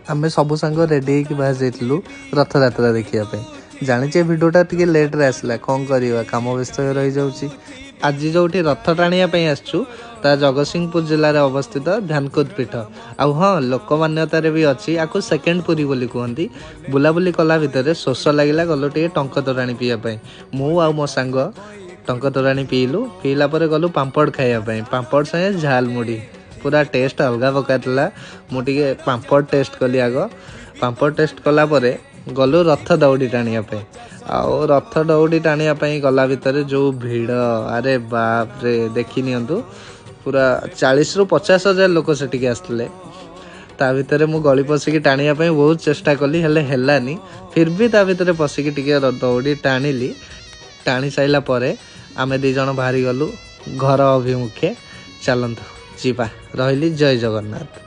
आमे सब सांग रेडी होकर बाहर जाइलु रथयात्रा देखा जाने भिडियोटा टे लेट्रे आसला कौन करवा कम व्यस्त रही जाऊँगी। आज जो रथ टाणियापाई आसचु ता जगतसिंहपुर जिले में अवस्थित ध्यानकुद पीठ आउ हाँ लोक मान्यतार भी अच्छी आपको सेकेंड पुरी बोली कहती। बुलाबुली कला भितर शोष लगे गलु टे टंक तोराणी पीवाई मु आ मो सांग टंक तोराणी पीलु पीला गलु पांपड़ खायापाई पांपड़ सागे झाल मुड़ी पूरा टेस्ट अलग पकाला मुझे पांपड़ टेस्ट कली आग पांपड़ टेस्ट कला गलु रथ दौड़ी टाणियापाई आउ रथ दौड़ी टाणियापाई गला भितर जो भिड़ अरे बाप रे देखी नियंतु पूरा 40 ରୁ 50 हजार लोक सेटिक आसते ता भितर मु गली पशिकी टाणियापाई बहुत चेष्टा कली हेले हेलानी फिर भी ता भितर पशिकी टिके दौड़ी टाणिली टाणी साइला परे आमे दी जण बाहरी गलु घर अभिमुखे चलंतु जीवा रहिली जय जगन्नाथ।